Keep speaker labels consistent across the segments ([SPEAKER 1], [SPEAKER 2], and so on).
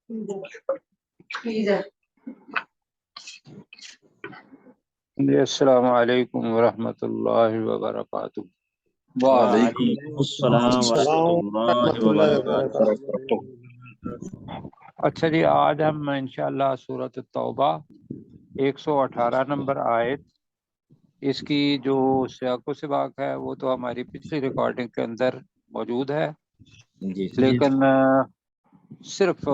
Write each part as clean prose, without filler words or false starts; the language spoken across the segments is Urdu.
[SPEAKER 1] جی السلام علیکم ورحمۃ اللہ وبرکاتہ۔
[SPEAKER 2] وعلیکم السلام ورحمۃ اللہ وبرکاتہ۔
[SPEAKER 1] اچھا جی، آج ہم انشاءاللہ سورۃ التوبہ 118 نمبر آیت، اس کی جو سیاق و سباق ہے وہ تو ہماری پچھلی ریکارڈنگ کے اندر موجود ہے، لیکن صرف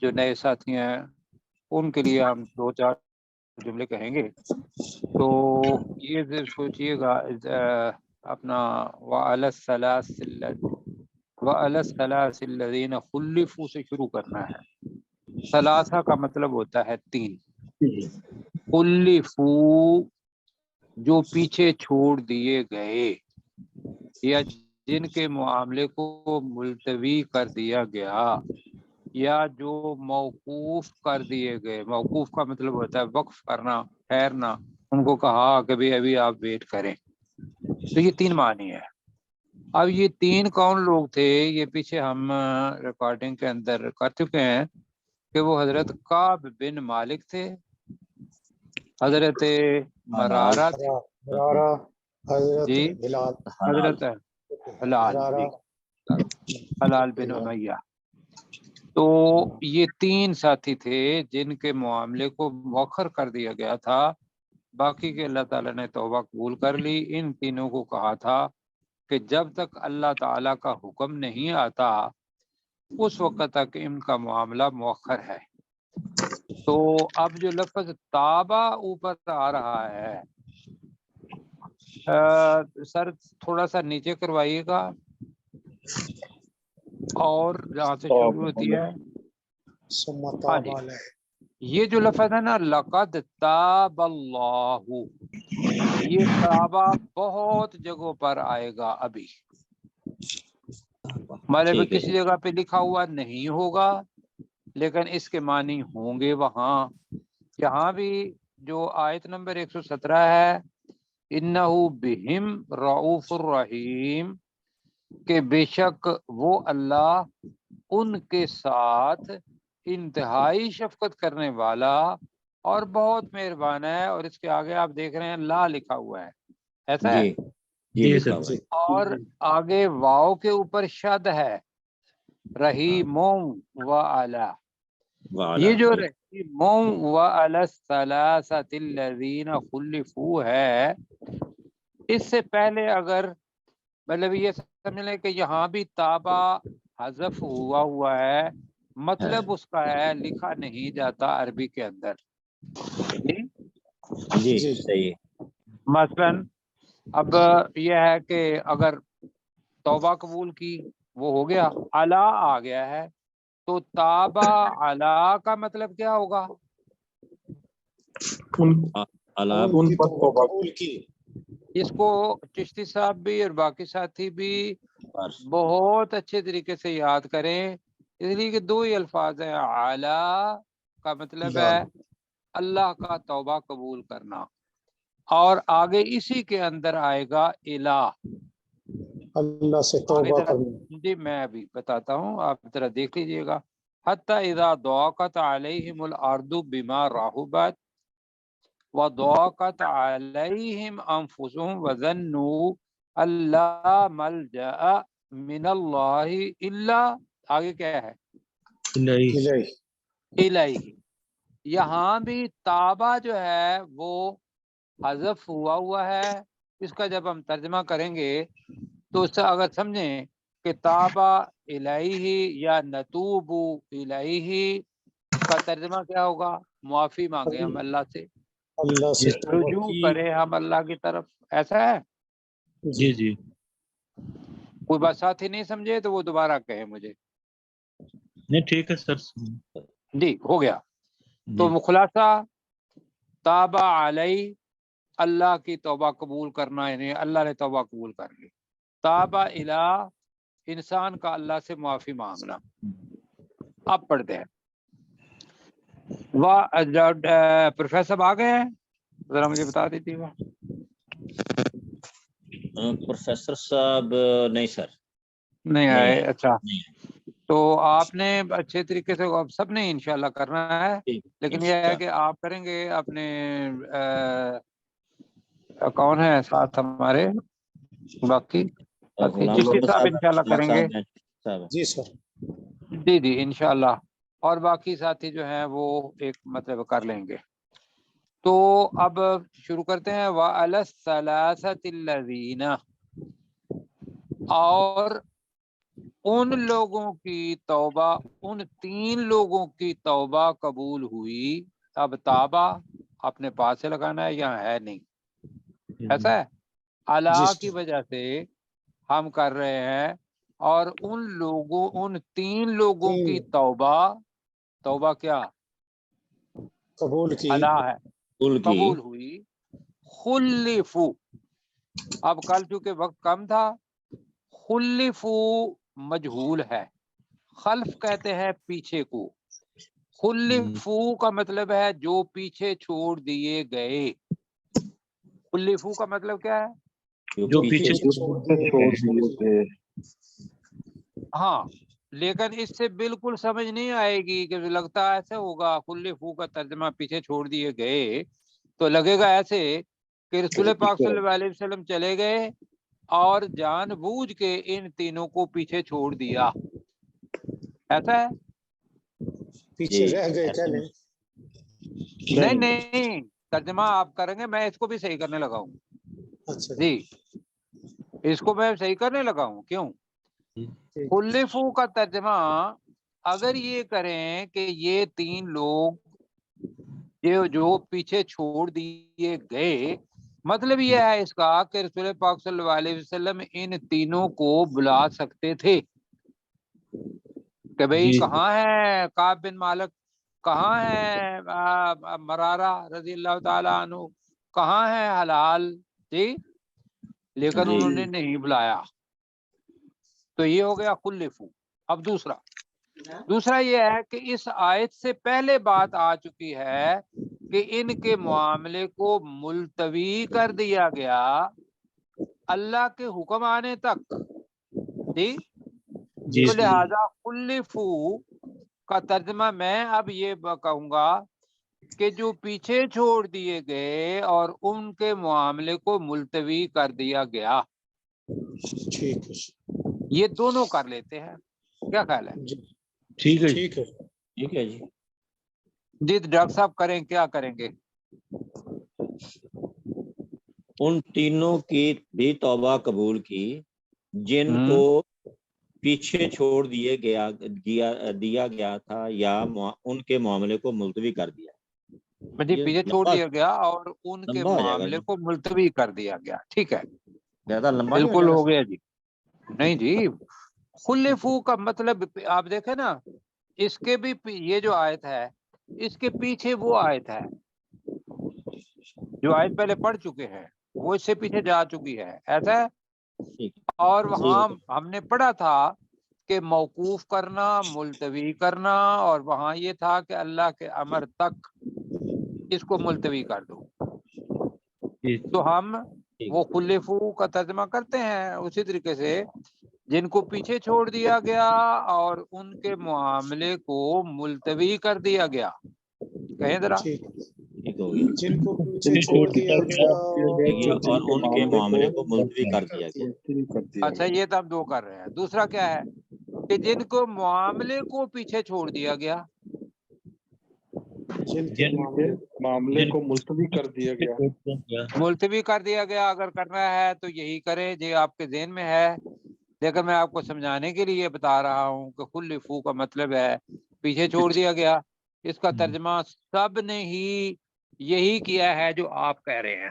[SPEAKER 1] جو نئے ساتھی ہیں ان کے لیے ہم 2-4 جملے کہیں گے۔ تو یہ سوچئے گا اپنا وَعَلَى الثَّلَاثِ الَّذِينَ خُلِّفُوا سے شروع کرنا ہے۔ ثلاثہ کا مطلب ہوتا ہے 3، خُلِّفُوا جو پیچھے چھوڑ دیے گئے یا جن کے معاملے کو ملتوی کر دیا گیا یا جو موقوف کر دیے گئے۔ موقوف کا مطلب ہوتا ہے وقف کرنا، ٹھہرنا، ان کو کہا کہ بھی ابھی آپ ویٹ کریں۔ تو یہ 3 معنی ہے۔ اب یہ 3 کون لوگ تھے؟ یہ پیچھے ہم ریکارڈنگ کے اندر کر چکے ہیں کہ وہ حضرت کعب بن مالک تھے، حضرت مرارہ جی، حضرت حلال بن امیہ۔ تو یہ 3 ساتھی تھے جن کے معاملے کو مؤخر کر دیا گیا تھا، باقی کے اللہ تعالیٰ نے توبہ قبول کر لی۔ ان تینوں کو کہا تھا کہ جب تک اللہ تعالیٰ کا حکم نہیں آتا اس وقت تک ان کا معاملہ مؤخر ہے۔ تو اب جو لفظ تابہ اوپر آ رہا ہے، سر تھوڑا سا نیچے کروائیے گا، اور جہاں سے شروع ہوتی ہے ہاں جی، یہ جو لفظ ہے نا لقد تاب اللہ، یہ تابہ بہت جگہوں پر آئے گا ابھی، مطلب کسی جگہ پہ لکھا ہوا نہیں ہوگا لیکن اس کے معنی ہوں گے وہاں۔ یہاں بھی جو آیت نمبر 117 ہے، انہو بہم رؤوف الرحیم، کہ بے شک وہ اللہ ان کے ساتھ انتہائی شفقت کرنے والا اور بہت مہربان ہے۔ اور اس کے آگے آپ دیکھ رہے ہیں لا لکھا ہوا ہے، ایسا ہے
[SPEAKER 2] جی
[SPEAKER 1] اور آگے واو کے اوپر شد ہے، رحیم و علی۔ یہ جو رحیم و علی الثلاثۃ الذین خلفوا ہے، اس سے پہلے اگر مطلب یہ سمجھ لیں کہ یہاں بھی تابہ حذف ہوا ہے، مطلب اس کا ہے لکھا نہیں جاتا عربی کے اندر۔
[SPEAKER 2] جی صحیح۔
[SPEAKER 1] مثلا اب یہ ہے کہ اگر توبہ قبول کی وہ ہو گیا، علا آ گیا ہے، تو تابہ علا کا مطلب کیا ہوگا؟
[SPEAKER 3] ان پر توبہ قبول کی۔
[SPEAKER 1] اس کو چشتی صاحب بھی اور باقی ساتھی بھی بہت اچھے طریقے سے یاد کریں، اس لیے کہ 2 ہی الفاظ ہیں۔ علا کا مطلب ہے اللہ کا توبہ قبول کرنا، اور آگے اسی کے اندر آئے گا الہ،
[SPEAKER 3] اللہ سے توبہ کرنا۔
[SPEAKER 1] جی میں ابھی بتاتا ہوں، آپ ذرا دیکھ لیجئے گا۔ حتی اذا ضاقت علیہم الارض بما رحبت وضاقت علیہم انفسهم وظنوا ان لا ملجأ من اللہ الا، آگے کیا ہے؟ الیہ۔ یہاں بھی تابہ جو ہے وہ حذف ہوا ہے، اس کا جب ہم ترجمہ کریں گے تو اس سے اگر سمجھیں کہ تابہ الیہ یا نتوب الیہ، اس کا ترجمہ کیا ہوگا؟ معافی مانگے ہم اللہ سے،
[SPEAKER 3] اللہ سے
[SPEAKER 1] رجوع کرے ہم اللہ کی طرف، ایسا ہے؟
[SPEAKER 2] جی جی
[SPEAKER 1] کوئی بات ساتھی نہیں سمجھے تو وہ دوبارہ کہے مجھے۔
[SPEAKER 2] نہیں ٹھیک ہے سر۔
[SPEAKER 1] جی ہو گیا۔ تو خلاصہ تابہ علیہ، اللہ کی توبہ قبول کرنا، یعنی اللہ نے توبہ قبول کر لی۔ تابہ الہ، انسان کا اللہ سے معافی مانگنا۔ اب پڑھتے ہیں۔ پروفیسر صاحب آ گئے ہیں؟ ذرا مجھے بتا دیجیے گا۔
[SPEAKER 2] پروفیسر صاحب نہیں سر،
[SPEAKER 1] نہیں آئے، اچھا تو آپ نے اچھے طریقے سے اب سب نے انشاءاللہ کرنا ہے، لیکن یہ ہے کہ آپ کریں گے اپنے کون ہے ساتھ ہمارے باقی چشتی صاحب انشاءاللہ کریں گے.
[SPEAKER 3] جی سر.
[SPEAKER 1] جی جی انشاءاللہ، اور باقی ساتھی جو ہیں وہ ایک مطلب کر لیں گے. تو اب شروع کرتے ہیں. وَعَلَى الثَّلَاثَةِ الَّذِينَ، اور ان لوگوں کی توبہ، ان 3 لوگوں کی توبہ قبول ہوئی. اب تابہ اپنے پاس سے لگانا ہے، یہاں ہے نہیں، ایسا ہے اللہ کی وجہ سے ہم کر رہے ہیں. اور ان 3 لوگوں کی توبہ کیا
[SPEAKER 3] قبول کی،
[SPEAKER 1] اللہ ہے، قبول ہوئی. خلفو، اب کل چونکہ وقت کم تھا، خلفو مجہول ہے، خلف کہتے ہیں پیچھے کو. خلفو کا مطلب ہے جو پیچھے چھوڑ دیے گئے. خلفو کا مطلب کیا ہے؟
[SPEAKER 2] جو پیچھے چھوڑ دیے گئے.
[SPEAKER 1] ہاں، لیکن اس سے بالکل سمجھ نہیں آئے گی کہ لگتا ایسے ہوگا. خلفو کا ترجمہ پیچھے چھوڑ دیے گئے تو لگے گا ایسے کہ رسول پاک صلی اللہ علیہ وسلم چلے گئے اور جان بوجھ کے ان تینوں کو پیچھے چھوڑ دیا، ایسا ہے؟
[SPEAKER 3] پیچھے رہ گئے کیا؟
[SPEAKER 1] نہیں، ترجمہ آپ کریں گے، میں اس کو بھی صحیح کرنے لگا ہوں.
[SPEAKER 3] اچھا
[SPEAKER 1] جی، اس کو میں صحیح کرنے لگا ہوں. کیوں؟ خلفو کا ترجمہ اگر یہ کریں کہ یہ 3 لوگ جو پیچھے چھوڑ دیے گئے، مطلب یہ ہے اس کا کہ رسول پاک صلی اللہ علیہ وسلم ان تینوں کو بلا سکتے تھے کہ بھئی کہاں ہے کعب بن مالک، کہاں ہے مرارہ رضی اللہ تعالیٰ عنہ، کہاں ہے حلال، جی، لیکن انہوں نے نہیں بلایا. تو یہ ہو گیا خلفو. اب دوسرا یہ ہے کہ اس آیت سے پہلے بات آ چکی ہے کہ ان کے معاملے کو ملتوی کر دیا گیا اللہ کے حکم آنے تک. جی، تو لہذا خلفو کا ترجمہ میں اب یہ کہوں گا کہ جو پیچھے چھوڑ دیے گئے اور ان کے معاملے کو ملتوی کر دیا گیا.
[SPEAKER 3] ٹھیک ہے،
[SPEAKER 1] یہ دونوں کر لیتے ہیں، کیا خیال ہے؟
[SPEAKER 2] ٹھیک ہے جی.
[SPEAKER 1] جی ڈاکٹر صاحب کریں، کیا کریں گے؟
[SPEAKER 4] ان تینوں کی بھی توبہ قبول کی جن کو پیچھے چھوڑ دیا گیا تھا یا ان کے معاملے کو ملتوی کر دیا.
[SPEAKER 1] جی، پیچھے چھوڑ دیا گیا اور ان کے معاملے کو ملتوی کر دیا گیا. ٹھیک ہے،
[SPEAKER 4] زیادہ لمبا
[SPEAKER 1] بالکل ہو گیا جی. نہیں جی، خلفو کا مطلب آپ دیکھیں نا، اس کے بھی یہ جو آیت ہے اس کے پیچھے وہ آیت ہے جو آیت پہلے پڑھ چکے ہیں، وہ اس سے پیچھے جا چکی ہے، ایسا ہے. اور وہاں ہم نے پڑھا تھا کہ موقوف کرنا، ملتوی کرنا، اور وہاں یہ تھا کہ اللہ کے امر تک اس کو ملتوی کر دو. تو ہم وہ خلفو کا ترجمہ کرتے ہیں اسی طریقے سے، جن کو پیچھے چھوڑ دیا گیا اور ان کے معاملے کو ملتوی کر دیا گیا. کہیں ذرا،
[SPEAKER 3] جن کو پیچھے چھوڑ دیا گیا
[SPEAKER 4] اور ان کے معاملے کو ملتوی کر دیا گیا.
[SPEAKER 1] اچھا یہ تو ہم 2 کر رہے ہیں. دوسرا کیا ہے کہ جن کو معاملے کو پیچھے چھوڑ دیا گیا،
[SPEAKER 3] جن کے
[SPEAKER 2] معاملے کو ملتوی کر دیا گیا.
[SPEAKER 1] ملتوی کر دیا گیا. اگر کرنا ہے تو یہی کریں جو آپ کے ذہن میں ہے، لیکن میں آپ کو سمجھانے کے لیے بتا رہا ہوں کہ خلفو کا مطلب ہے پیچھے چھوڑ دیا گیا. اس کا ترجمہ سب نے ہی یہی کیا ہے جو آپ کہہ رہے ہیں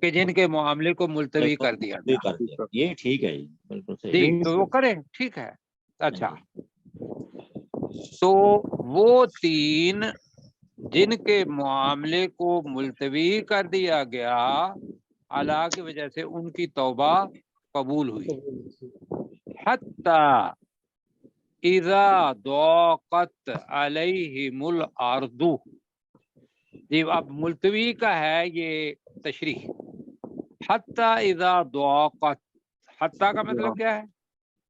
[SPEAKER 1] کہ جن کے معاملے کو ملتوی کر دیا گیا.
[SPEAKER 4] یہ ٹھیک ہے، بالکل
[SPEAKER 1] جی،
[SPEAKER 4] صحیح.
[SPEAKER 1] تو وہ کریں، ٹھیک ہے. اچھا، تو وہ 3 جن کے معاملے کو ملتوی کر دیا گیا اللہ کی وجہ سے ان کی توبہ قبول ہوئی. حتی اذا ضاقت علیہم الارض. جی، اب ملتوی کا ہے یہ تشریح. حتی اذا ضاقت، حتی کا مطلب کیا ہے؟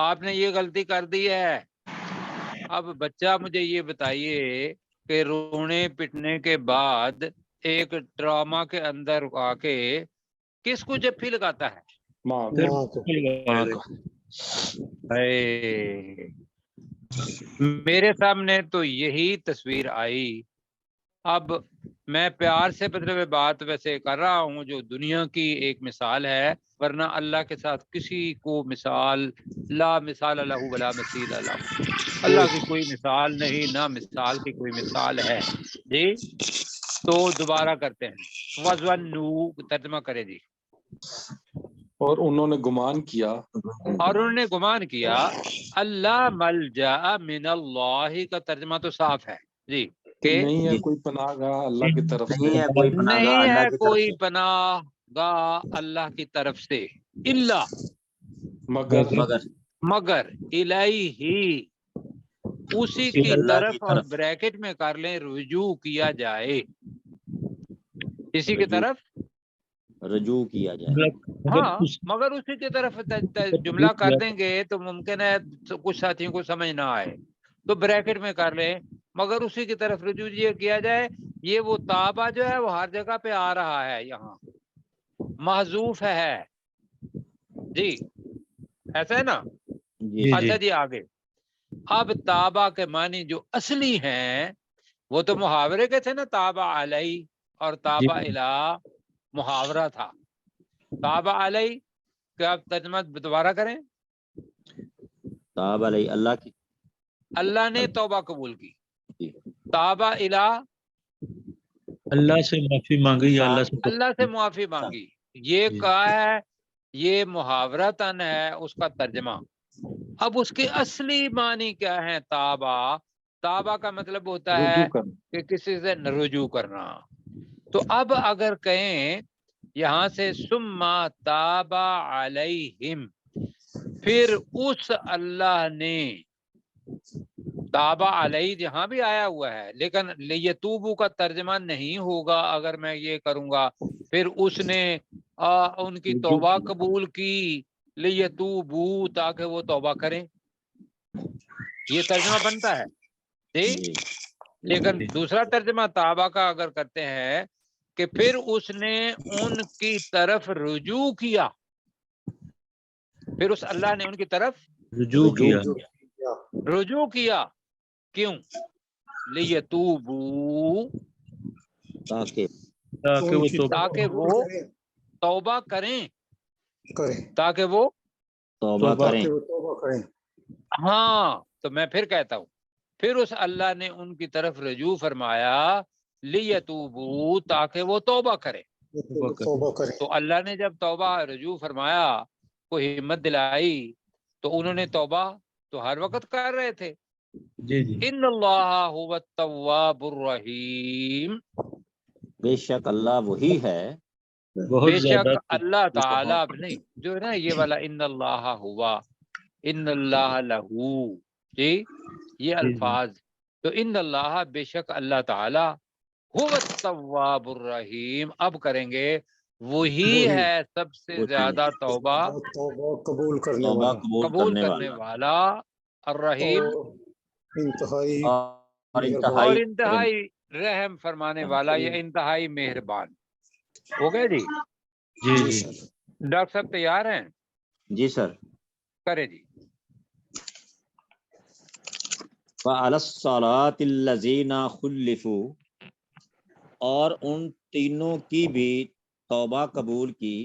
[SPEAKER 1] آپ نے یہ غلطی کر دی ہے. اب بچہ مجھے یہ بتائیے کہ رونے پٹنے کے بعد ایک ڈرامہ کے اندر آ کے کس کو جپھی لگاتا ہے؟
[SPEAKER 2] ماں
[SPEAKER 5] پھر
[SPEAKER 2] کو.
[SPEAKER 5] ماں کو
[SPEAKER 1] اے، میرے سامنے تو یہی تصویر آئی. اب میں پیار سے مطلب بات ویسے کر رہا ہوں جو دنیا کی ایک مثال ہے، ورنہ اللہ کے ساتھ کسی کو مثال لا مثال لہ ولا مثیل لہ، اللہ کی کوئی مثال نہیں، نہ مثال کی کوئی مثال ہے. جی تو دوبارہ کرتے ہیں. وَظَنُّوا ترجمہ کرے جی.
[SPEAKER 2] اور انہوں نے گمان کیا.
[SPEAKER 1] اور انہوں نے گمان کیا. اللہ ملجا من اللہ کا ترجمہ تو صاف ہے جی کہ
[SPEAKER 2] نہیں ہے کوئی پناہ گاہ اللہ کی طرف سے.
[SPEAKER 4] نہیں ہے کوئی پناہ گاہ
[SPEAKER 1] نہیں
[SPEAKER 4] اللہ
[SPEAKER 1] ہے
[SPEAKER 4] کی طرف
[SPEAKER 1] کوئی
[SPEAKER 4] سے
[SPEAKER 1] پناہ گاہ اللہ کی طرف سے، الا
[SPEAKER 2] مگر
[SPEAKER 1] مگر الیہ، اسی کی
[SPEAKER 4] اللہ
[SPEAKER 1] طرف،
[SPEAKER 4] کی
[SPEAKER 1] اور
[SPEAKER 4] طرف
[SPEAKER 1] بریکٹ میں کر لیں رجوع کیا جائے، اسی کی
[SPEAKER 4] رجوع
[SPEAKER 1] طرف.
[SPEAKER 4] رجوع کیا جائے.
[SPEAKER 1] ہاں مگر اسی کی طرف جملہ کر دیں گے تو ممکن ہے کچھ ساتھیوں کو سمجھ نہ آئے، تو بریکٹ میں کر لیں مگر اسی کی طرف رجوع یہ کیا جائے. یہ وہ تابع جو ہے وہ ہر جگہ پہ آ رہا ہے، یہاں محذوف ہے جی، ایسا ہے نا.
[SPEAKER 4] جی
[SPEAKER 1] اچھا جی آگے. اب تابع کے معنی جو اصلی ہیں وہ تو محاورے کے تھے نا، تابع علیہ اور تابع الی محاورہ تھا. تابع علیہ کیا آپ ترجمہ دوبارہ کریں؟
[SPEAKER 4] تاب علیہ اللہ کی
[SPEAKER 1] اللہ نے توبہ قبول کی.
[SPEAKER 4] جی.
[SPEAKER 1] تابع الی
[SPEAKER 5] اللہ سے معافی مانگی یا اللہ سے
[SPEAKER 1] اللہ سے معافی مانگی. یہ کہا ہے، یہ محاورتاً ہے اس کا ترجمہ. اب اس کے اصلی معنی کیا ہے؟ تابع، تابع کا مطلب ہوتا ہے
[SPEAKER 2] رجوع کرنا.
[SPEAKER 1] کہ کسی سے رجوع کرنا. تو اب اگر کہیں یہاں سے ثم تاب علیہم، پھر اس اللہ نے، تابع علیہ جہاں بھی آیا ہوا ہے لیکن لیتوبو کا ترجمہ نہیں ہوگا اگر میں یہ کروں گا پھر اس نے ان کی
[SPEAKER 2] رجوع
[SPEAKER 1] توبہ
[SPEAKER 2] کیا.
[SPEAKER 1] قبول کی، لیتوبو تاکہ وہ توبہ کریں، یہ ترجمہ بنتا ہے جی.
[SPEAKER 4] جی
[SPEAKER 1] لیکن دوسرا ترجمہ تابع کا اگر کرتے ہیں کہ پھر اس نے ان کی طرف رجوع کیا، پھر اس اللہ نے ان کی طرف
[SPEAKER 5] رجوع کیا
[SPEAKER 1] رجوع کیا. کیوں؟ لیتوبو
[SPEAKER 5] تاکہ وہ
[SPEAKER 1] توبہ کریں، تاکہ وہ
[SPEAKER 4] توبہ کریں.
[SPEAKER 1] ہاں. تو میں پھر کہتا ہوں، پھر اس اللہ نے ان کی طرف رجوع فرمایا لیتوبو تاکہ وہ توبہ کرے. تو اللہ نے جب توبہ رجوع فرمایا کو ہمت دلائی تو انہوں نے توبہ تو ہر وقت کر رہے تھے.
[SPEAKER 5] جی جی
[SPEAKER 1] ان اللہ هو التواب الرحیم،
[SPEAKER 4] بے شک اللہ وہی ہے
[SPEAKER 5] بہت
[SPEAKER 1] بے
[SPEAKER 5] زیادہ
[SPEAKER 1] شک اللہ تعالیٰ
[SPEAKER 4] بہت
[SPEAKER 1] نہیں جو ہے نا یہ والا ان اللہ ہوا، ان اللہ لہو، جی یہ الفاظ. تو ان اللہ بے شک اللہ تعالی هو التواب الرحیم. اب کریں گے وہی ہے سب سے
[SPEAKER 4] وہی
[SPEAKER 1] زیادہ توبہ
[SPEAKER 2] قبول کرنے
[SPEAKER 4] توبہ
[SPEAKER 2] والا
[SPEAKER 1] قبول کرنے والا، الرحیم
[SPEAKER 2] انتہائی
[SPEAKER 4] اور
[SPEAKER 1] اور
[SPEAKER 4] انتہائی
[SPEAKER 1] انتہائی رحم فرمانے والا، یا انتہائی مہربان. ہو گئے جی؟
[SPEAKER 5] جی جی
[SPEAKER 1] ڈاکٹر صاحب تیار ہیں؟
[SPEAKER 4] جی سر.
[SPEAKER 1] کرے جی.
[SPEAKER 4] وعلی الصراط الذین خلفوا، اور ان تینوں کی بھی توبہ قبول کی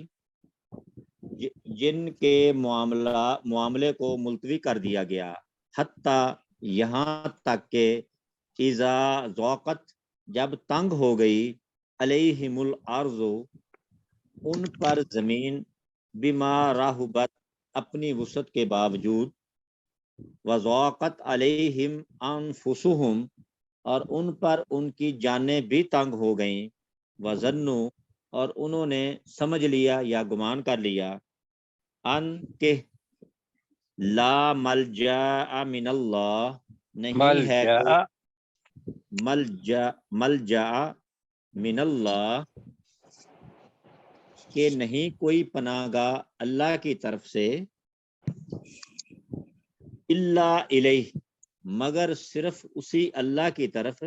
[SPEAKER 4] جن کے معاملے کو ملتوی کر دیا گیا، حتیٰ یہاں تک کہ اذا ضاقت جب تنگ ہو گئی، علیہم الارض ان پر زمین، بما رحبت اپنی وسعت کے باوجود، وضاقت علیہم انفسہم اور ان پر ان کی جانیں بھی تنگ ہو گئیں، وظنوا اور انہوں نے سمجھ لیا یا گمان کر لیا، ان کہ لا ملجا من اللہ نہیں ہے ملجا من اللہ کہ نہیں کوئی پناہ گاہ اللہ کی طرف سے، الا الیہ مگر صرف اسی اللہ کی طرف.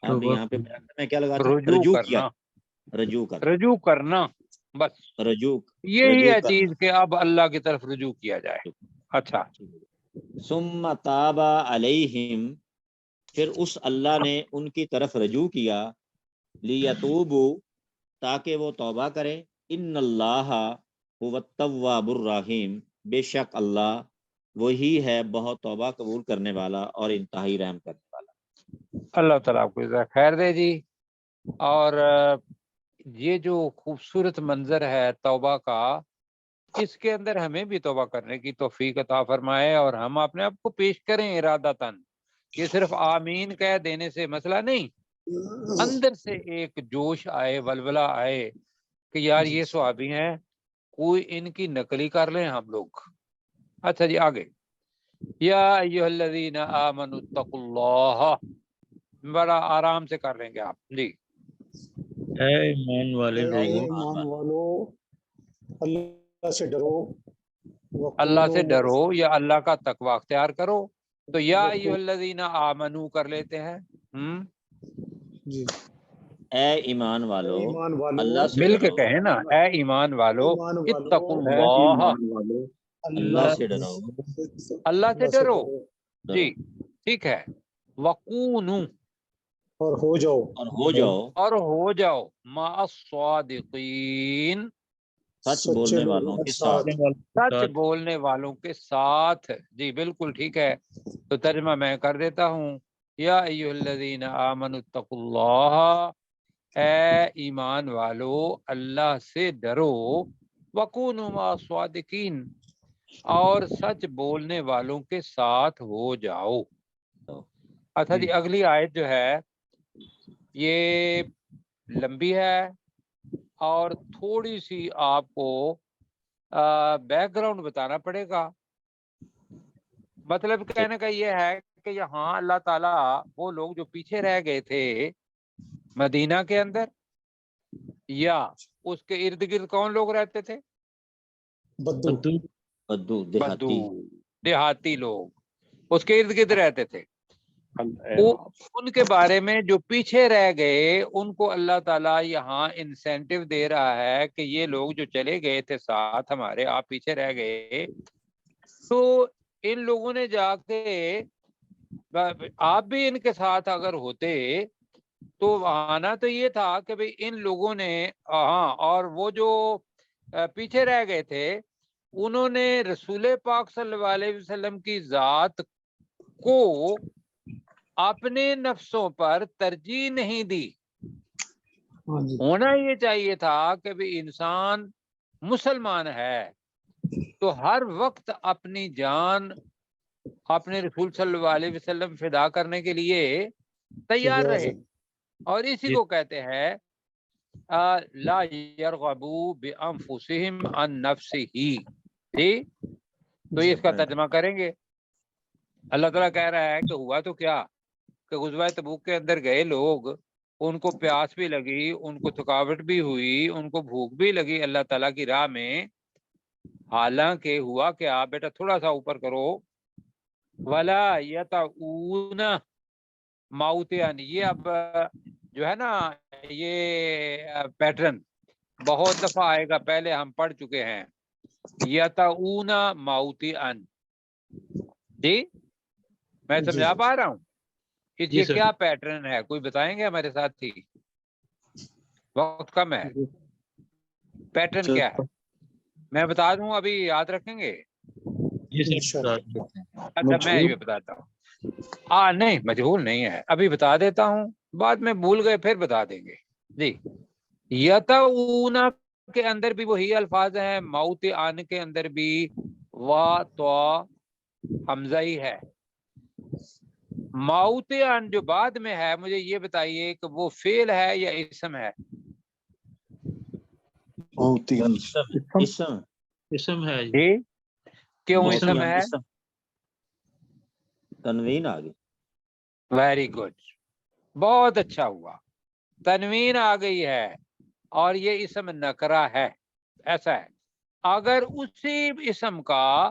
[SPEAKER 4] اب یہاں پہ میں کیا لگا تھا؟
[SPEAKER 1] رجوع
[SPEAKER 4] کیا،
[SPEAKER 1] کرنا،
[SPEAKER 4] رجوع کرنا،
[SPEAKER 1] رجوع کرنا، بس
[SPEAKER 4] رجوع
[SPEAKER 1] یہی ہے
[SPEAKER 4] کرنا.
[SPEAKER 1] چیز کہ اب اللہ کی طرف رجوع کیا جائے. اچھا،
[SPEAKER 4] ثم تاب علیہم پھر اس اللہ نے ان کی طرف رجوع کیا، لیتوبوا تاکہ وہ توبہ کرے، ان اللہ هو التواب الرحیم بے شک اللہ وہی ہے بہت توبہ قبول کرنے والا اور انتہائی رحم کرنے والا.
[SPEAKER 1] اللہ تعالیٰ آپ کو جزاک خیر دے جی. اور یہ جو خوبصورت منظر ہے توبہ کا، اس کے اندر ہمیں بھی توبہ کرنے کی توفیق عطا فرمائے اور ہم اپنے آپ کو پیش کریں ارادتاً. یہ صرف آمین کہہ دینے سے مسئلہ نہیں، اندر سے ایک جوش آئے، ولولہ آئے کہ یار یہ صحابی ہیں، کوئی ان کی نقلی کر لیں ہم لوگ. اچھا جی آگے، یا ایھا الذین آمنوا اتقوا اللہ، بڑا آرام سے کر لیں گے آپ جی.
[SPEAKER 5] اے ایمان والے
[SPEAKER 2] اے
[SPEAKER 5] لوگوں،
[SPEAKER 2] ایمان والو اللہ سے ڈرو،
[SPEAKER 1] اللہ سے
[SPEAKER 2] وقولوا
[SPEAKER 1] ڈرو یا اللہ کا تقوی اختیار کرو. تو یا ایھا الذین آمنوا کر لیتے ہیں.
[SPEAKER 2] جی
[SPEAKER 1] اے
[SPEAKER 4] ایمان والو
[SPEAKER 2] ایمان والو
[SPEAKER 4] اللہ سے
[SPEAKER 1] مل کے
[SPEAKER 4] ڈرو،
[SPEAKER 1] کہیں نا، اے ایمان والو
[SPEAKER 2] ایمان والو
[SPEAKER 1] اتقوا اللہ،
[SPEAKER 4] اللہ سے ڈرو،
[SPEAKER 1] اللہ سے ڈرو جی.
[SPEAKER 4] ڈرو
[SPEAKER 1] ٹھیک ہے، وقونوا
[SPEAKER 2] اور ہو جاؤ
[SPEAKER 4] اور ہو جاؤ
[SPEAKER 1] اور ہو جاؤ مع الصادقین،
[SPEAKER 4] سچ
[SPEAKER 2] سچے
[SPEAKER 4] بولنے
[SPEAKER 2] لوگوں
[SPEAKER 4] والوں
[SPEAKER 2] کے
[SPEAKER 4] کے
[SPEAKER 2] ساتھ
[SPEAKER 4] ساتھ.
[SPEAKER 1] سچ بولنے والوں کے ساتھ. جی بالکل ٹھیک ہے. تو ترجمہ میں کر دیتا ہوں، یا ایھا الذین آمنوا اتقوا اللہ، اے ایمان والو اللہ سے ڈرو، وکونوا مع الصادقین اور سچ بولنے والوں کے ساتھ ہو جاؤ. اچھا جی اگلی آیت جو ہے یہ لمبی ہے اور تھوڑی سی آپ کو بیک گراؤنڈ بتانا پڑے گا. مطلب کہنے کا یہ ہے کہ یہاں اللہ تعالیٰ وہ لوگ جو پیچھے رہ گئے تھے مدینہ کے اندر، یا اس کے ارد گرد کون لوگ رہتے تھے؟
[SPEAKER 2] بدو
[SPEAKER 5] بدو
[SPEAKER 4] بدو
[SPEAKER 1] بدو،
[SPEAKER 4] دیہاتی.
[SPEAKER 1] دیہاتی لوگ اس کے ارد گرد رہتے تھے. ان کے بارے میں جو پیچھے رہ گئے ان کو اللہ تعالیٰ یہاں انسینٹیو دے رہا ہے کہ یہ لوگ جو چلے گئے تھے ساتھ ہمارے، آپ پیچھے رہ گئے، تو ان لوگوں نے جا کے آپ بھی ان کے ساتھ اگر ہوتے تو آنا تو یہ تھا کہ بھئی ان لوگوں نے اور وہ جو پیچھے رہ گئے تھے انہوں نے رسول پاک صلی اللہ علیہ وسلم کی ذات کو اپنے نفسوں پر ترجیح نہیں دی. ہونا یہ چاہیے تھا کہ بھی انسان مسلمان ہے تو ہر وقت اپنی جان اپنے رسول صلی اللہ علیہ وسلم فدا کرنے کے لیے تیار رہے. اور اسی کو کہتے ہیں لا یرغبوا بانفسہم عن نفسہ. جی تو اس کا ترجمہ کریں گے. اللہ تعالیٰ کہہ رہا ہے کہ ہوا تو کیا کہ غزوہ تبوک کے اندر گئے لوگ، ان کو پیاس بھی لگی، ان کو تھکاوٹ بھی ہوئی، ان کو بھوک بھی لگی اللہ تعالیٰ کی راہ میں. حالانکہ ہوا کہ آپ بیٹا تھوڑا سا اوپر کرو، ولا یطعون موطئا. یہ اب جو ہے نا یہ پیٹرن بہت دفعہ آئے گا، پہلے ہم پڑھ چکے ہیں. یطعون موطئا، جی میں سمجھا پا رہا ہوں کہ یہ کیا پیٹرن ہے؟ کوئی بتائیں گے ہمارے ساتھ ہی؟ وقت کم ہے. پیٹرن کیا ہے میں بتا دوں، ابھی یاد رکھیں گے؟ اچھا میں یہ بتاتا ہوں. نہیں مجہول نہیں ہے، ابھی بتا دیتا ہوں، بعد میں بھول گئے پھر بتا دیں گے. جی یطعون کے اندر بھی وہی الفاظ ہیں، موطئان کے اندر بھی وا تو حمزہ ہی ہے. موطئان جو بعد میں ہے مجھے یہ بتائیے کہ وہ فعل ہے یا اسم ہے؟
[SPEAKER 5] اسم ہے.
[SPEAKER 1] جی کیوں اسم ہے؟
[SPEAKER 4] تنوین آ گئی.
[SPEAKER 1] ویری گڈ، بہت اچھا ہوا، تنوین آ گئی ہے اور یہ اسم نکرہ ہے. ایسا ہے اگر اسی اسم کا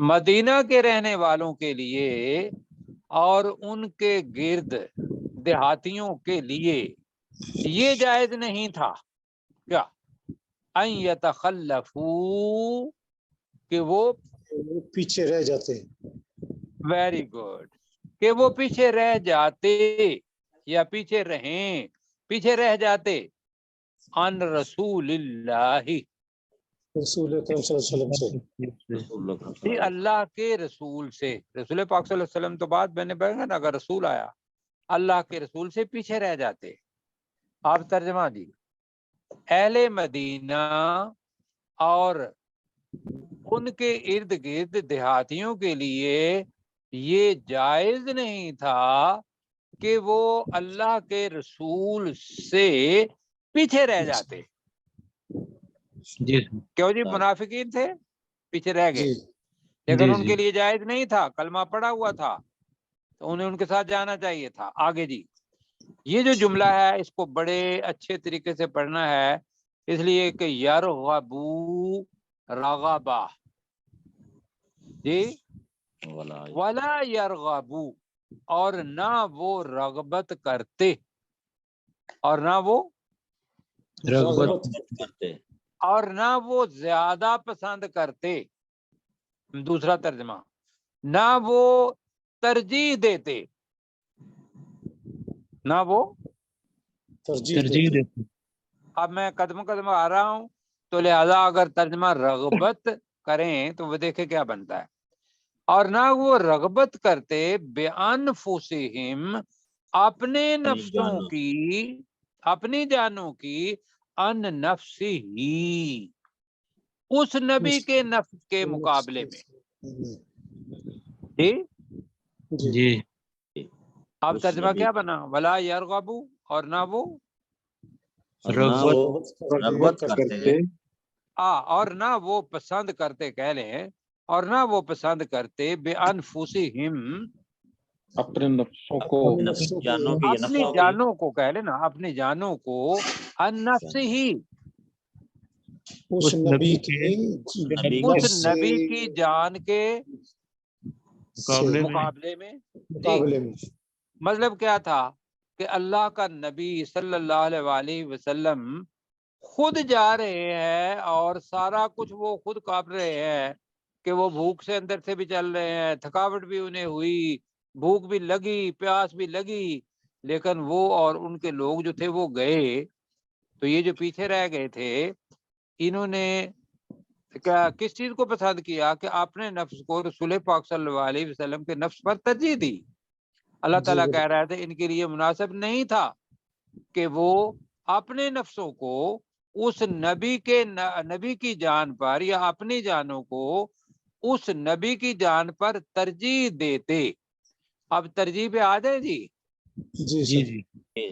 [SPEAKER 1] مدینہ کے رہنے والوں کے لیے اور ان کے گرد دیہاتیوں کے لیے یہ جائز نہیں تھا کیا ان یتخلفوا کہ وہ
[SPEAKER 3] پیچھے رہ جاتے ہیں.
[SPEAKER 1] ویری گڈ کہ وہ پیچھے رہ جاتے یا پیچھے رہیں پیچھے رہ جاتے ان رسول اللہ
[SPEAKER 3] رسول اکرم صلی اللہ علیہ وسلم سے.
[SPEAKER 4] رسول اللہ صلی اللہ
[SPEAKER 1] جی
[SPEAKER 4] علیہ وسلم.
[SPEAKER 1] اللہ کے رسول سے رسول پاک صلی اللہ علیہ وسلم تو بعد میں نے بتایا نا اگر رسول آیا اللہ کے رسول سے پیچھے رہ جاتے. آپ ترجمہ دی اہل مدینہ اور ان کے ارد گرد دیہاتیوں کے لیے یہ جائز نہیں تھا کہ وہ اللہ کے رسول سے پیچھے رہ جاتے.
[SPEAKER 5] جی
[SPEAKER 1] کیوں جی منافقین تھے پیچھے رہ گئے
[SPEAKER 3] جی
[SPEAKER 1] لیکن
[SPEAKER 5] جی
[SPEAKER 1] ان کے لیے جائز نہیں تھا کلمہ پڑا ہوا تھا تو انہیں ان کے ساتھ جانا چاہیے تھا. آگے جی یہ جو جملہ ہے اس کو بڑے اچھے طریقے سے پڑھنا ہے اس لیے کہ یرغبو رغبا جی ولا یرغبو اور نہ وہ رغبت کرتے اور نہ وہ
[SPEAKER 5] رغبت
[SPEAKER 4] کرتے.
[SPEAKER 1] اور نہ وہ زیادہ پسند کرتے. دوسرا ترجمہ نہ وہ ترجیح دیتے نہ وہ
[SPEAKER 3] ترجیح
[SPEAKER 5] ترجیح
[SPEAKER 3] دیتے.
[SPEAKER 5] دیتے.
[SPEAKER 1] اب میں قدم آ رہا ہوں تو لہذا اگر ترجمہ رغبت کریں تو وہ دیکھیں کیا بنتا ہے. اور نہ وہ رغبت کرتے بِأَنفُسِهِمْ اپنے نفسوں کی اپنی جانوں کی ان نفسی ہی اس نبی کے نفس کے مقابلے میں. جی
[SPEAKER 3] جی
[SPEAKER 5] جی
[SPEAKER 1] اب
[SPEAKER 4] اس
[SPEAKER 1] ترجمہ
[SPEAKER 4] نبی
[SPEAKER 1] کیا بنا ولا یرغبو اور نہ وہ
[SPEAKER 4] اور نہ
[SPEAKER 5] رغبت
[SPEAKER 4] وہ رغبت کرتے
[SPEAKER 1] اور نہ وہ پسند کرتے کہہ لیں اور نہ وہ پسند کرتے بِأَنفُسِهِمْ
[SPEAKER 2] اپنے نفسوں کو
[SPEAKER 3] نفسوں کو
[SPEAKER 4] جانوں کی یا
[SPEAKER 1] اپنی
[SPEAKER 4] نفسوں کی
[SPEAKER 1] جانوں کو کہہ لینا اپنی جانوں کو ان نفس ہی
[SPEAKER 3] اس نبی کے
[SPEAKER 4] نبی
[SPEAKER 1] اس
[SPEAKER 3] نفس سے
[SPEAKER 1] نبی کی جان کے
[SPEAKER 5] مقابلے میں
[SPEAKER 1] مقابلے میں. جی
[SPEAKER 3] مقابلے میں
[SPEAKER 1] مطلب کیا تھا کہ اللہ کا نبی صلی اللہ علیہ وآلہ وسلم خود جا رہے ہیں اور سارا کچھ وہ خود کاپ رہے ہیں کہ وہ بھوک سے اندر سے بھی چل رہے ہیں تھکاوٹ بھی انہیں ہوئی بھوک بھی لگی پیاس بھی لگی لیکن وہ اور ان کے لوگ جو تھے وہ گئے تو یہ جو پیچھے رہ گئے تھے انہوں نے کیا کس چیز کو پسند کیا کہ اپنے نفس کو رسول پاک صلی اللہ علیہ وسلم کے نفس پر ترجیح دی. اللہ تعالیٰ کہہ رہا تھا ان کے لیے مناسب نہیں تھا کہ وہ اپنے نفسوں کو اس نبی کی جان پر یا اپنی جانوں کو اس نبی کی جان پر ترجیح دیتے. اب ترجیح پہ آ جائے جی
[SPEAKER 3] جی
[SPEAKER 5] جی
[SPEAKER 3] سر
[SPEAKER 5] جی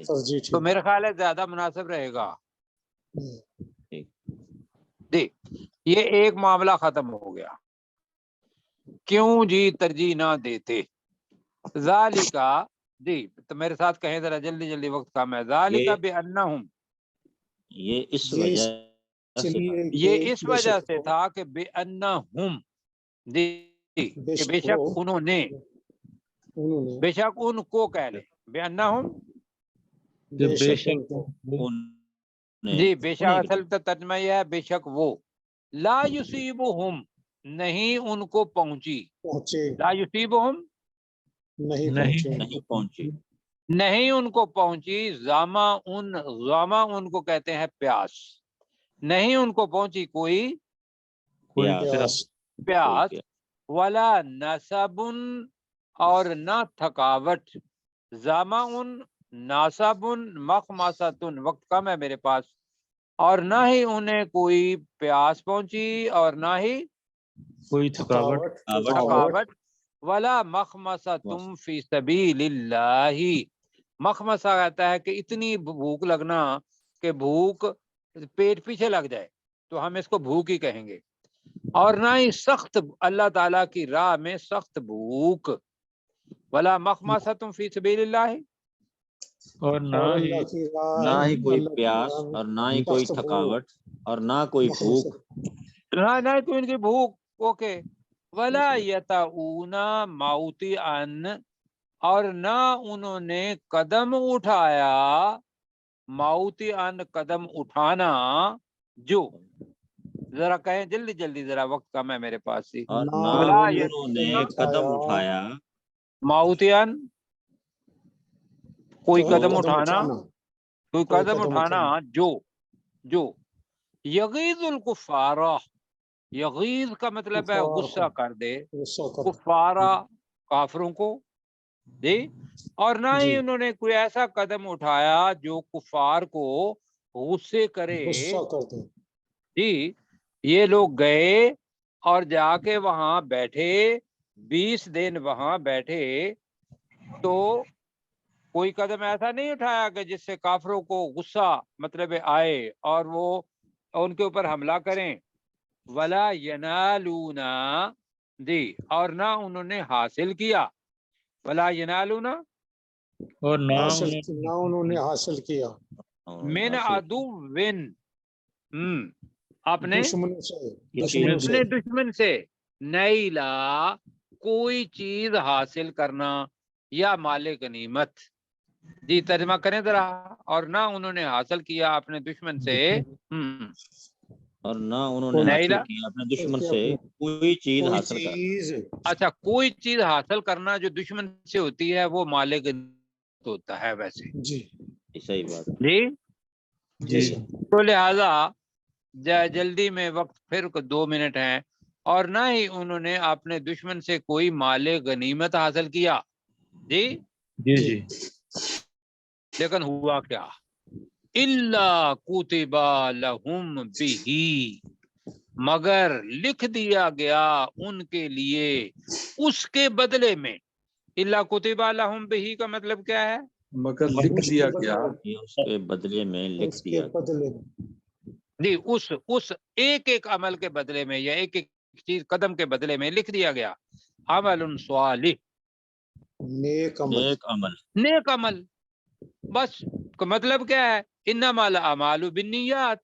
[SPEAKER 3] ترجیح
[SPEAKER 1] تو
[SPEAKER 3] ٹھیک
[SPEAKER 1] میرے خیال ہے زیادہ مناسب رہے گا. جی یہ ایک معاملہ ختم ہو گیا. کیوں جی ترجیح نہ دیتے ذالکا جی تو میرے ساتھ کہیں ذرا جلدی وقت کم ہے. ذالکا بانہم
[SPEAKER 4] یہ اس
[SPEAKER 3] یہ
[SPEAKER 4] وجہ
[SPEAKER 3] اس
[SPEAKER 4] سے
[SPEAKER 3] لیے
[SPEAKER 1] یہ اس
[SPEAKER 3] بے
[SPEAKER 1] وجہ
[SPEAKER 3] شک
[SPEAKER 1] سے
[SPEAKER 3] وہ-
[SPEAKER 1] تھا کہ بانہم جی کہ بے شک
[SPEAKER 3] وہ
[SPEAKER 1] انہوں نے
[SPEAKER 3] انہوں نے
[SPEAKER 1] بے شک ان کو کہہ لیں بانہم
[SPEAKER 5] کہ بے
[SPEAKER 3] ان
[SPEAKER 5] شک
[SPEAKER 3] کو
[SPEAKER 1] جی بے شک اصل ترجمہ یہ ہے بے شک وہ لا یصیبہم نہیں ان کو پہنچی
[SPEAKER 3] پہنچے
[SPEAKER 1] لا یصیبہم
[SPEAKER 3] نہیں
[SPEAKER 5] نہیں
[SPEAKER 3] پہنچے
[SPEAKER 4] نہیں پہنچی
[SPEAKER 1] نہیں ان کو پہنچی ظما ان کو کہتے ہیں پیاس نہیں ان کو پہنچی کوئی
[SPEAKER 5] کوئی
[SPEAKER 4] پیاس
[SPEAKER 3] پیاس
[SPEAKER 1] پیاس ولا نصب اور نہ تھکاوٹ ظما ناصب مخمصۃ وقت کم ہے میرے پاس اور نہ ہی انہیں کوئی پیاس پہنچی اور نہ ہی
[SPEAKER 5] کوئی تھکاوٹ
[SPEAKER 1] تھکاوٹ ولا مخمصۃ فی سبیل اللہ مخمصہ کہتا ہے کہ اتنی بھوک لگنا کہ بھوک پیٹ پیچھے لگ جائے تو ہم اس کو بھوک ہی کہیں گے اور نہ ہی سخت اللہ تعالیٰ کی راہ میں سخت بھوک ولا مخمصۃ فی سبیل اللہ
[SPEAKER 5] اور نہ
[SPEAKER 3] اور
[SPEAKER 5] ہی
[SPEAKER 3] اللہ کی راہ
[SPEAKER 4] نہ ہی کوئی
[SPEAKER 3] اللہ کی
[SPEAKER 4] پیاس
[SPEAKER 3] راہ میں
[SPEAKER 4] اور نہ ہی کوئی
[SPEAKER 3] سخت
[SPEAKER 4] تھکاوٹ اور نہ کوئی بھوک
[SPEAKER 1] نہ تو ان کی بھوک اوکے ولا یتعونا موطئن، اور نہ انہوں نے قدم اٹھایا، موطئن قدم اٹھانا، جو ذرا کہیں جلدی جلدی، ذرا وقت کم ہے میرے پاس ہی.
[SPEAKER 4] اور نہ
[SPEAKER 1] ولا
[SPEAKER 4] انہوں نے قدم اٹھایا
[SPEAKER 1] موطئن کوئی
[SPEAKER 2] قدم
[SPEAKER 1] قدم اٹھانا، کوئی
[SPEAKER 2] کوئی
[SPEAKER 1] قدم
[SPEAKER 2] قدم
[SPEAKER 1] اٹھانا
[SPEAKER 2] اٹھانا.
[SPEAKER 1] جو یغیظ الکفارہ، یغیظ کا مطلب ہے
[SPEAKER 2] کفار
[SPEAKER 1] غصہ
[SPEAKER 2] کو
[SPEAKER 1] کر دے،
[SPEAKER 2] غصہ کر.
[SPEAKER 1] کفارہ کافروں کو، جی. اور نہ ہی
[SPEAKER 2] جی
[SPEAKER 1] انہوں نے کوئی ایسا قدم اٹھایا جو کفار کو غصے کرے.
[SPEAKER 2] غصہ کر دیں.
[SPEAKER 1] جی یہ لوگ گئے اور جا کے وہاں بیٹھے، 20 دن وہاں بیٹھے، تو کوئی قدم ایسا نہیں اٹھایا کہ جس سے کافروں کو غصہ مطلب آئے اور وہ ان کے اوپر حملہ کریں. ولا ینالونا، جی، اور نہ انہوں نے حاصل کیا، ولا ینالونا
[SPEAKER 5] اور نہ
[SPEAKER 2] حاصل
[SPEAKER 5] انہوں
[SPEAKER 2] نہ انہوں نے حاصل کیا
[SPEAKER 1] من
[SPEAKER 4] حاصل
[SPEAKER 1] عدو اپنے
[SPEAKER 2] دشمن سے
[SPEAKER 4] کسی
[SPEAKER 2] دشمن سے
[SPEAKER 1] اپنے دشمن سے، نیلا کوئی چیز حاصل کرنا یا مال غنیمت. جی ترجمہ کریں ذرا. اور نہ انہوں نے حاصل کیا اپنے دشمن سے،
[SPEAKER 4] اور نہ انہوں نے
[SPEAKER 1] نیلا،
[SPEAKER 4] حاصل کیا اپنے دشمن سے کوئی چیز
[SPEAKER 2] کوئی
[SPEAKER 4] حاصل کر.
[SPEAKER 2] چیز.
[SPEAKER 1] اچھا کوئی چیز حاصل کرنا جو دشمن سے ہوتی ہے وہ مال غنیمت ہوتا ہے ویسے.
[SPEAKER 2] جی
[SPEAKER 4] صحیح بات.
[SPEAKER 1] جی
[SPEAKER 2] جی
[SPEAKER 5] جی
[SPEAKER 2] سر.
[SPEAKER 1] تو لہذا جلدی میں، وقت پھر 2 منٹ ہیں. اور نہ ہی انہوں نے اپنے دشمن سے کوئی مال غنیمت حاصل کیا. جی
[SPEAKER 5] جی جی
[SPEAKER 1] لیکن ہوا کیا، الا کتب لہم بہی، مگر لکھ دیا گیا ان کے لیے اس کے بدلے میں. الا کتب لہم بہی کا مطلب کیا ہے؟
[SPEAKER 5] مگر لکھ
[SPEAKER 2] اس
[SPEAKER 5] دیا
[SPEAKER 2] کے
[SPEAKER 5] گیا
[SPEAKER 2] بدلے
[SPEAKER 4] یہ اس کے بدلے میں لکھ
[SPEAKER 2] اس کے
[SPEAKER 4] دیا.
[SPEAKER 2] بدلے
[SPEAKER 1] جی اس ایک ایک عمل کے بدلے میں یا ایک ایک چیز قدم کے بدلے میں لکھ دیا گیا. عمل صالح،
[SPEAKER 2] نیک عمل.
[SPEAKER 4] نیک عمل.
[SPEAKER 1] نیک عمل. بس کا مطلب کیا ہے؟ انما الاعمال بالنیات،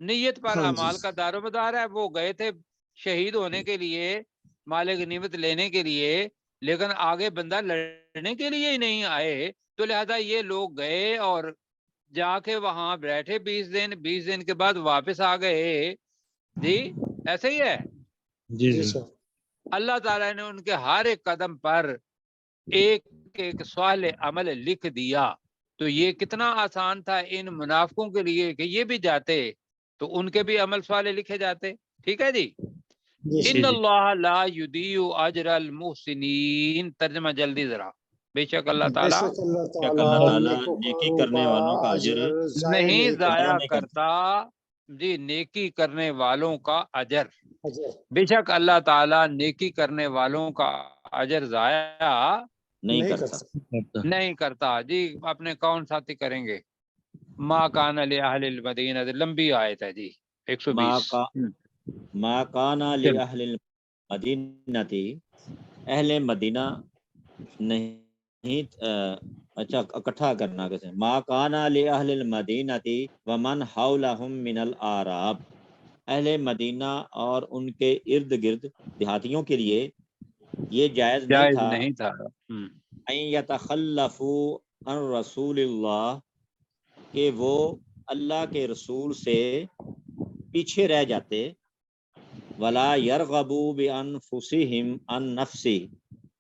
[SPEAKER 1] نیت پر
[SPEAKER 2] ہاں جی
[SPEAKER 1] اعمال کا دار و مدار ہے. وہ گئے تھے شہید ہونے کے لیے، مال غنیمت لینے کے لیے، لیکن آگے بندہ لڑنے کے لیے ہی نہیں آئے. تو لہذا یہ لوگ گئے اور جا کے وہاں بیٹھے 20 دن کے بعد واپس آ گئے. جی ایسے ہی ہے.
[SPEAKER 5] جی
[SPEAKER 2] جی
[SPEAKER 5] جی
[SPEAKER 2] سر.
[SPEAKER 1] اللہ تعالیٰ نے ان کے ہر ایک قدم پر ایک ایک صالح عمل لکھ دیا. تو یہ کتنا آسان تھا ان منافقوں کے لیے کہ یہ بھی جاتے تو ان کے بھی عمل صالح لکھے جاتے. ٹھیک ہے جی.
[SPEAKER 2] جی
[SPEAKER 1] ان
[SPEAKER 2] سر.
[SPEAKER 1] اللہ لا یضیع اجر المحسنین. ترجمہ جلدی ذرا. بے شک اللہ
[SPEAKER 2] بے
[SPEAKER 1] تعالیٰ
[SPEAKER 2] شک اللہ
[SPEAKER 4] کہ اللہ
[SPEAKER 2] تعالیٰ
[SPEAKER 4] تعالیٰ نیکی
[SPEAKER 2] نیکوکاروں
[SPEAKER 4] کرنے والوں کا اجر
[SPEAKER 2] ضائع
[SPEAKER 1] نہیں
[SPEAKER 2] نہیں
[SPEAKER 1] ضائع
[SPEAKER 4] نہیں
[SPEAKER 1] کرتا. جی نیکی کرنے والوں کا اجر،
[SPEAKER 2] اجر.
[SPEAKER 1] بے شک اللہ تعالیٰ نیکی کرنے والوں کا اجر ضائع
[SPEAKER 4] نہیں
[SPEAKER 2] نہیں
[SPEAKER 4] کرتا.
[SPEAKER 2] کرتا.
[SPEAKER 1] نہیں کرتا. جی اپنے کون ساتھی کریں گے؟ ما کان لأہل المدینہ، لمبی آیت ہے جی، 120.
[SPEAKER 4] ما کان لأہل المدینہ، اہل مدینہ نہیں اچھا اکٹھا کرنا کیسے. ما کان لأہل المدینہ ومن حولہم من الاعراب، اہل مدینہ اور ان کے ارد گرد دیہاتیوں کے لیے یہ جائز نہیں
[SPEAKER 1] جائز
[SPEAKER 4] تھا
[SPEAKER 1] نہیں تھا.
[SPEAKER 4] ان یتخلفوا عن رسول اللہ، کہ وہ اللہ کے رسول سے پیچھے رہ جاتے. ولا یرغبوا بانفسہم عن نفسی،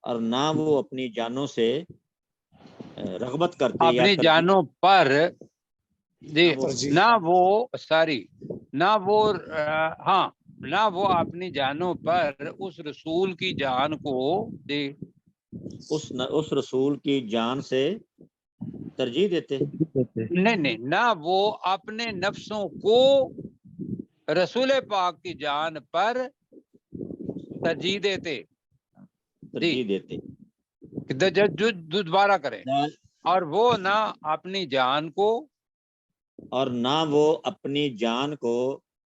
[SPEAKER 4] اور نہ وہ اپنی جانوں سے رغبت کرتے یا
[SPEAKER 1] اپنی
[SPEAKER 4] ترجیح،
[SPEAKER 1] جانوں پر جی،
[SPEAKER 2] ترجیح.
[SPEAKER 1] نہ وہ ساری، نہ وہ ہاں، نہ وہ اپنی جانوں پر اس رسول کی جان کو جی
[SPEAKER 4] اس رسول کی جان سے ترجیح دیتے.
[SPEAKER 1] نہیں، نہ وہ اپنے نفسوں کو رسول پاک کی جان پر ترجیح دیتے.
[SPEAKER 4] ترجیح دیتے.
[SPEAKER 1] دوبارہ کریں. اور وہ نہ اپنی جان کو
[SPEAKER 4] اور نہ وہ اپنی جان کو